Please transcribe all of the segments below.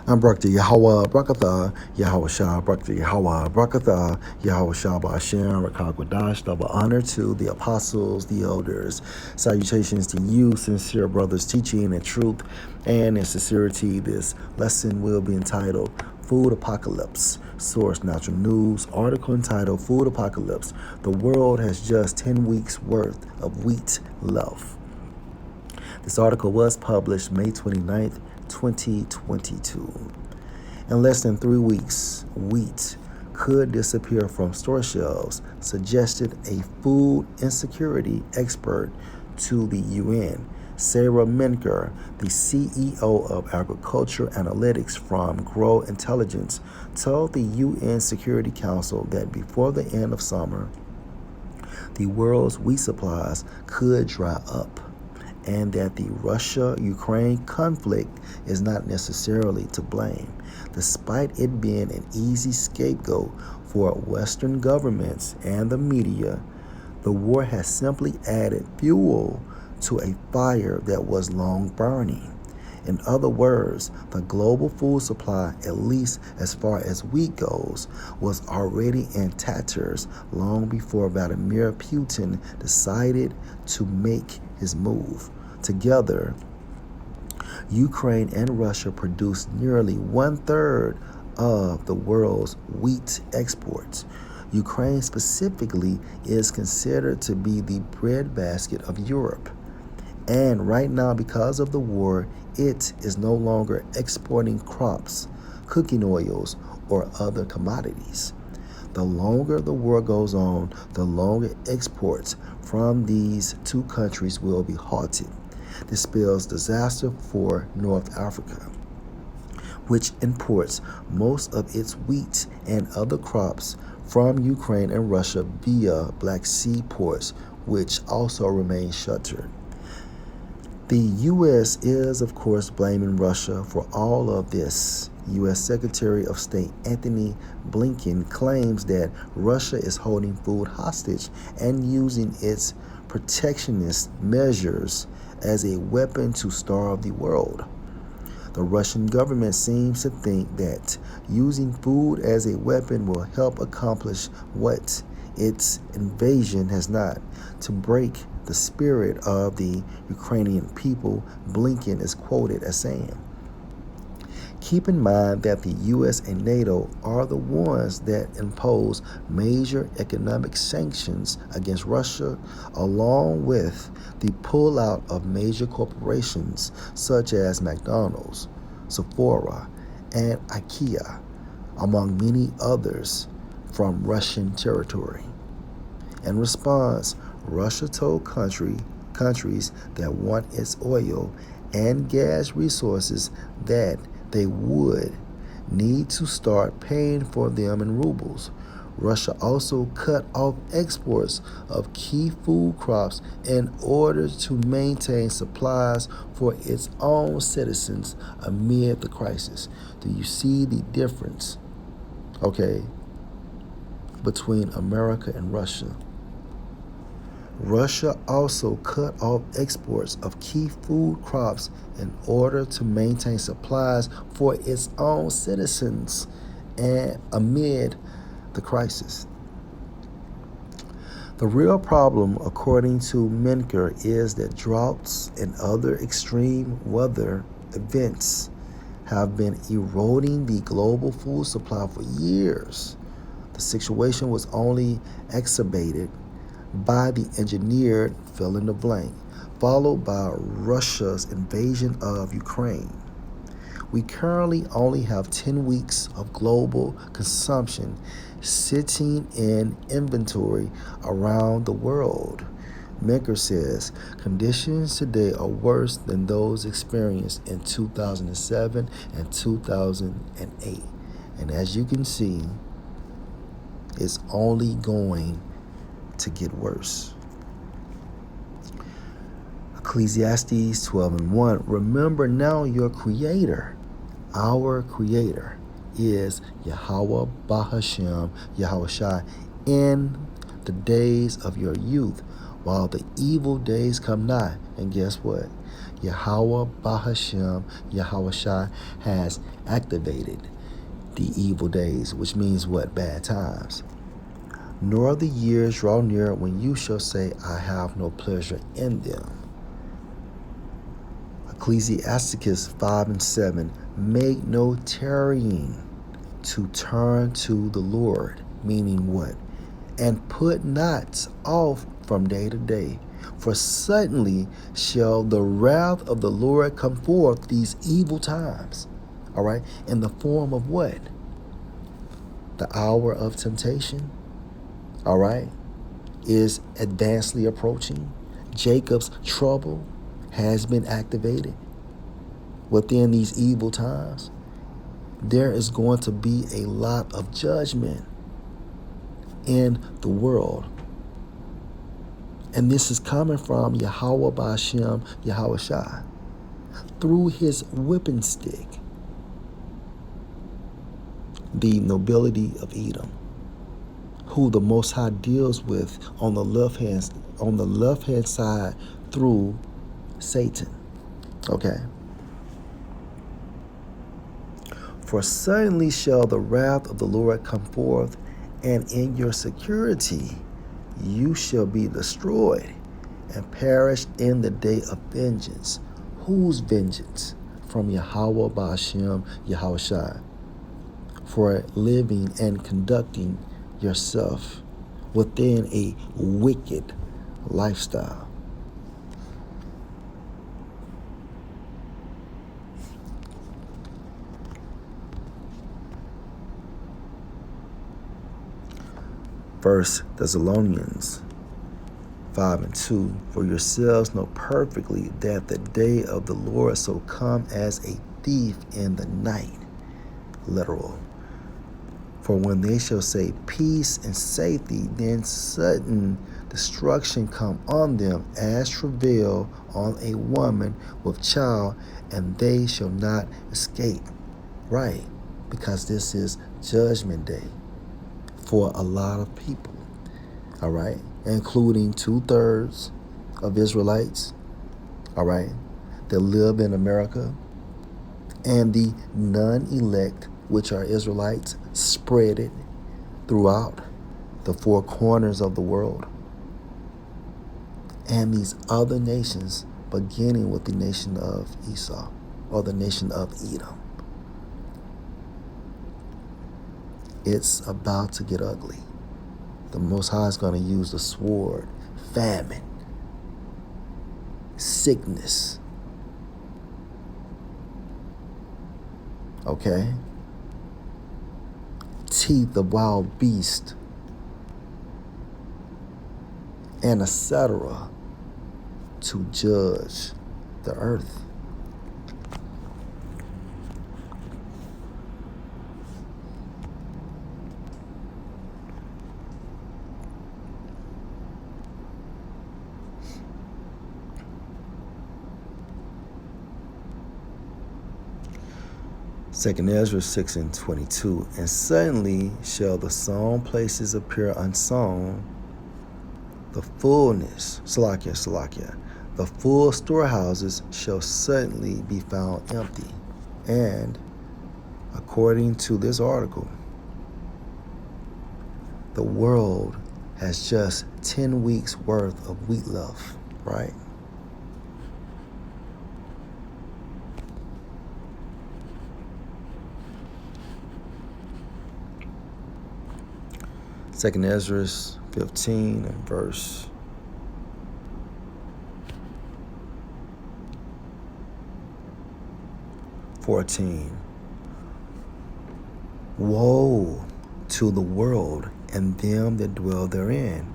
I'm Brakta Yahweh Brakatha, Yahweh Shah Brakta Yahweh Brakatha, Yahweh Shah Ba'ashem, Rakakwadash, double honor to the apostles, the elders. Salutations to you, sincere brothers, teaching in truth and in sincerity. This lesson will be entitled Food Apocalypse. Source Natural News, article entitled Food Apocalypse. The world has just 10 weeks worth of wheat left. This article was published May 29th, 2022. In less than 3 weeks, wheat could disappear from store shelves, suggested a food insecurity expert to the UN. Sarah Menker, the CEO of Agriculture Analytics from Grow Intelligence, told the UN Security Council that before the end of summer, the world's wheat supplies could dry up, and that the Russia-Ukraine conflict is not necessarily to blame, despite it being an easy scapegoat for Western governments and the media. The war has simply added fuel to a fire that was long burning. In other words, the global food supply, at least as far as wheat goes, was already in tatters long before Vladimir Putin decided to make his move. Together, Ukraine and Russia produce nearly 1/3 of the world's wheat exports. Ukraine specifically is considered to be the breadbasket of Europe. And right now, because of the war, it is no longer exporting crops, cooking oils, or other commodities. The longer the war goes on, the longer exports from these two countries will be halted. This spells disaster for North Africa, which imports most of its wheat and other crops from Ukraine and Russia via Black Sea ports, which also remain shuttered. The U.S. is, of course, blaming Russia for all of this. U.S. Secretary of State Antony Blinken claims that Russia is holding food hostage and using its protectionist measures as a weapon to starve the world. The Russian government seems to think that using food as a weapon will help accomplish what its invasion has not, to break the spirit of the Ukrainian people, Blinken is quoted as saying. Keep in mind that the U.S. and NATO are the ones that impose major economic sanctions against Russia, along with the pullout of major corporations such as McDonald's, Sephora, and IKEA, among many others, from Russian territory. In response, Russia told countries that want its oil and gas resources that they would need to start paying for them in rubles. Russia also cut off exports of key food crops in order to maintain supplies for its own citizens amid the crisis. Do you see the difference, between America and Russia? Russia also cut off exports of key food crops in order to maintain supplies for its own citizens and amid the crisis. The real problem, according to Menker, is that droughts and other extreme weather events have been eroding the global food supply for years. The situation was only exacerbated by the engineered fill in the blank, followed by Russia's invasion of Ukraine. We currently only have 10 weeks of global consumption sitting in inventory around the world. Menker says conditions today are worse than those experienced in 2007 and 2008. And as you can see, it's only going to get worse. Ecclesiastes 12:1. Remember now your Creator. Our Creator is Yahweh Bahashem, Yahweh Shai, in the days of your youth, while the evil days come nigh. And guess what? Yahweh Bahashem, Yahweh Shai, has activated the evil days, which means what? Bad times. Nor the years draw near when you shall say, I have no pleasure in them. Ecclesiasticus 5 and 7, make no tarrying to turn to the Lord, meaning what? And put not off from day to day, for suddenly shall the wrath of the Lord come forth, these evil times, all right, in the form of what? The hour of temptation, all right, is advancedly approaching. Jacob's trouble has been activated. Within these evil times, there is going to be a lot of judgment in the world. And this is coming from Yahweh Ba'ashem, Yahweh Shai, through his whipping stick, the nobility of Edom, who the Most High deals with on the left hand side through Satan. Okay. For suddenly shall the wrath of the Lord come forth, and in your security you shall be destroyed and perish in the day of vengeance. Whose vengeance? From Yahweh Ba'ashem, Yahweh Shai, for living and conducting yourself within a wicked lifestyle. First Thessalonians 5 and 2, for yourselves know perfectly that the day of the Lord so come as a thief in the night. Literal. For when they shall say peace and safety, then sudden destruction come on them as travail on a woman with child, and they shall not escape. Right, because this is judgment day for a lot of people, all right, including 2/3 of Israelites, all right, that live in America, and the non-elect, which are Israelites, spread it throughout the four corners of the world, and these other nations, beginning with the nation of Esau, or the nation of Edom. It's about to get ugly. The Most High is going to use the sword, famine, sickness, okay, teeth of wild beast, and etc. to judge the earth. Second Ezra 6 and 22, and suddenly shall the sown places appear unsown, the fullness, Salakia, the full storehouses shall suddenly be found empty. And according to this article, the world has just 10 weeks worth of wheat left, right? Second Ezra 15 and verse 14. Woe to the world and them that dwell therein,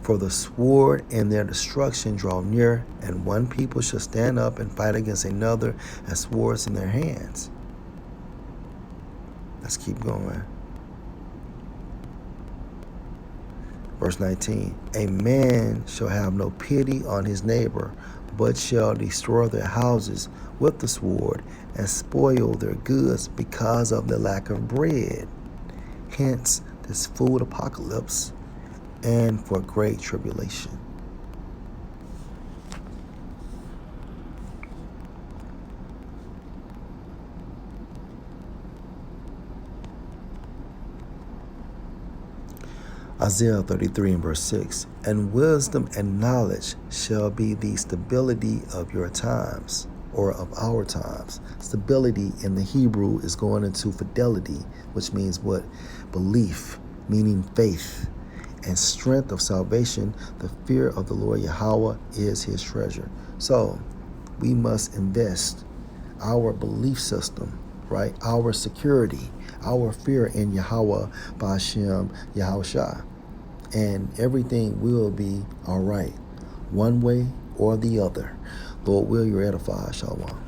for the sword and their destruction draw near, and one people shall stand up and fight against another, and swords in their hands. Let's keep going. Verse 19, a man shall have no pity on his neighbor, but shall destroy their houses with the sword and spoil their goods because of the lack of bread. Hence this food apocalypse and for great tribulation. Isaiah 33 and verse 6. And wisdom and knowledge shall be the stability of your times, or of our times. Stability in the Hebrew is going into fidelity, which means what? Belief, meaning faith. And strength of salvation, the fear of the Lord Yahweh is his treasure. So we must invest our belief system, right? Our security, our fear in Yahweh, Ba'ashem, Yahushua. And everything will be all right, one way or the other. Lord, will you edify, Shalom.